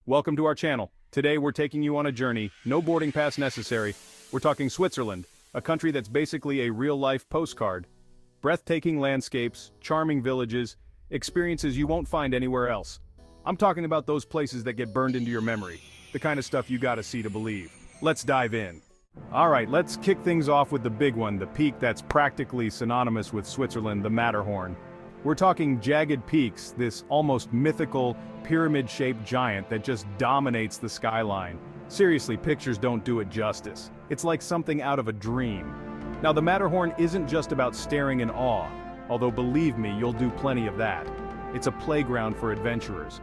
Welcome to our channel. Today we're taking you on a journey, no boarding pass necessary. We're talking Switzerland, a country that's basically a real-life postcard. Breathtaking landscapes, charming villages, experiences you won't find anywhere else. I'm talking about those places that get burned into your memory, the kind of stuff you gotta see to believe. Let's dive in. Alright, let's kick things off with the big one, the peak that's practically synonymous with Switzerland, the Matterhorn. We're talking jagged peaks, this almost mythical, pyramid-shaped giant that just dominates the skyline. Seriously, pictures don't do it justice. It's like something out of a dream. Now the Matterhorn isn't just about staring in awe, although believe me, you'll do plenty of that. It's a playground for adventurers.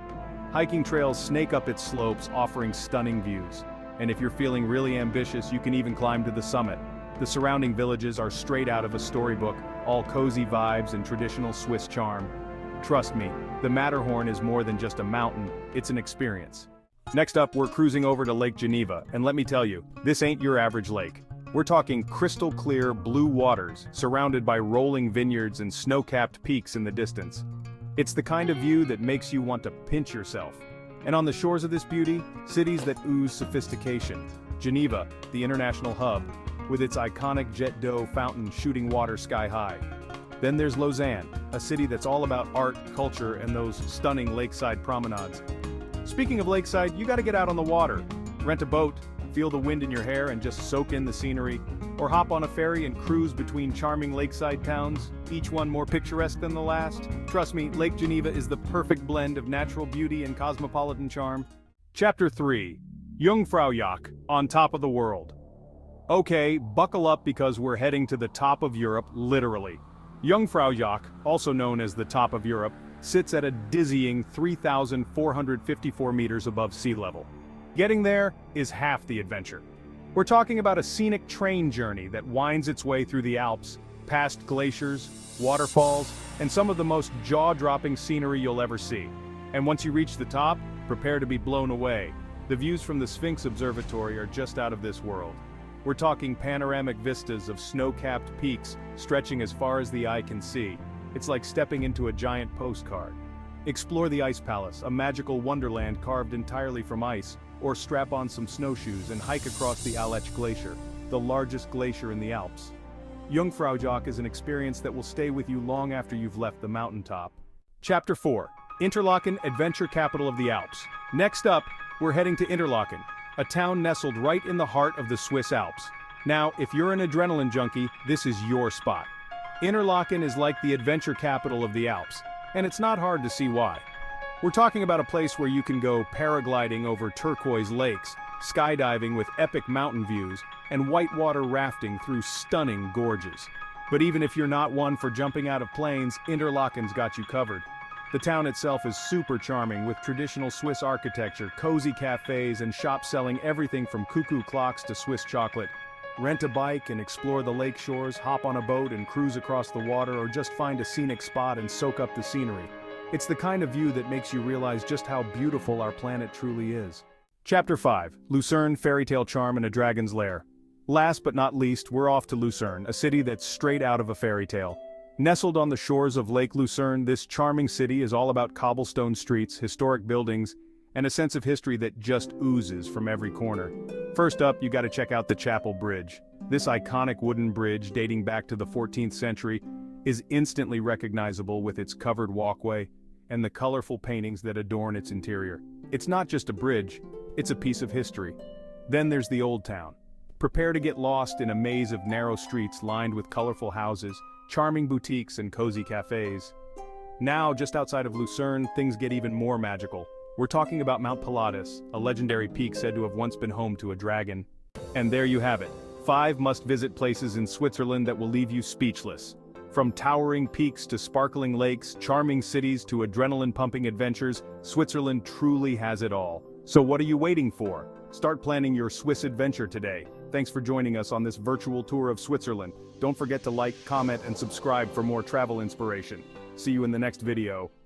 Hiking trails snake up its slopes, offering stunning views. And if you're feeling really ambitious, you can even climb to the summit. The surrounding villages are straight out of a storybook, all cozy vibes and traditional Swiss charm. Trust me, the Matterhorn is more than just a mountain, it's an experience. Next up, we're cruising over to Lake Geneva, and let me tell you, this ain't your average lake. We're talking crystal clear blue waters, surrounded by rolling vineyards and snow-capped peaks in the distance. It's the kind of view that makes you want to pinch yourself. And on the shores of this beauty, cities that ooze sophistication. Geneva, the international hub, with its iconic jet d'eau fountain shooting water sky high. Then there's Lausanne, a city that's all about art, culture, and those stunning lakeside promenades. Speaking of lakeside, you gotta get out on the water. Rent a boat, feel the wind in your hair and just soak in the scenery, or hop on a ferry and cruise between charming lakeside towns, each one more picturesque than the last. Trust me, Lake Geneva is the perfect blend of natural beauty and cosmopolitan charm. Chapter 3. Jungfraujoch, on top of the world. Okay, buckle up because we're heading to the top of Europe, literally. Jungfraujoch, also known as the top of Europe, sits at a dizzying 3,454 meters above sea level. Getting there is half the adventure. We're talking about a scenic train journey that winds its way through the Alps, past glaciers, waterfalls, and some of the most jaw-dropping scenery you'll ever see. And once you reach the top, prepare to be blown away. The views from the Sphinx Observatory are just out of this world. We're talking panoramic vistas of snow-capped peaks stretching as far as the eye can see. It's like stepping into a giant postcard. Explore the Ice Palace, a magical wonderland carved entirely from ice, or strap on some snowshoes and hike across the Alps Glacier, the largest glacier in the Alps. Jungfraujoch is an experience that will stay with you long after you've left the mountaintop. Chapter 4. Interlaken, adventure capital of the Alps. Next up, we're heading to Interlaken, a town nestled right in the heart of the Swiss Alps. Now, if you're an adrenaline junkie, this is your spot. Interlaken is like the adventure capital of the Alps, and it's not hard to see why. We're talking about a place where you can go paragliding over turquoise lakes, skydiving with epic mountain views, and whitewater rafting through stunning gorges. But even if you're not one for jumping out of planes, Interlaken's got you covered. The town itself is super charming with traditional Swiss architecture, cozy cafes, and shops selling everything from cuckoo clocks to Swiss chocolate. Rent a bike and explore the lake shores, hop on a boat and cruise across the water, or just find a scenic spot and soak up the scenery. It's the kind of view that makes you realize just how beautiful our planet truly is. Chapter 5. Lucerne, fairytale charm and a dragon's lair. Last but not least, we're off to Lucerne, a city that's straight out of a fairy tale. Nestled on the shores of Lake Lucerne, this charming city is all about cobblestone streets, historic buildings, and a sense of history that just oozes from every corner. First up, you gotta check out the Chapel Bridge. This iconic wooden bridge, dating back to the 14th century, is instantly recognizable with its covered walkway and the colorful paintings that adorn its interior. It's not just a bridge, it's a piece of history. Then there's the Old Town. Prepare to get lost in a maze of narrow streets lined with colorful houses, charming boutiques and cozy cafes. Now, just outside of Lucerne, things get even more magical. We're talking about Mount Pilatus, a legendary peak said to have once been home to a dragon. And there you have it, 5 must-visit places in Switzerland that will leave you speechless. From towering peaks to sparkling lakes, charming cities to adrenaline-pumping adventures, Switzerland truly has it all. So what are you waiting for? Start planning your Swiss adventure today. Thanks for joining us on this virtual tour of Switzerland. Don't forget to like, comment, and subscribe for more travel inspiration. See you in the next video.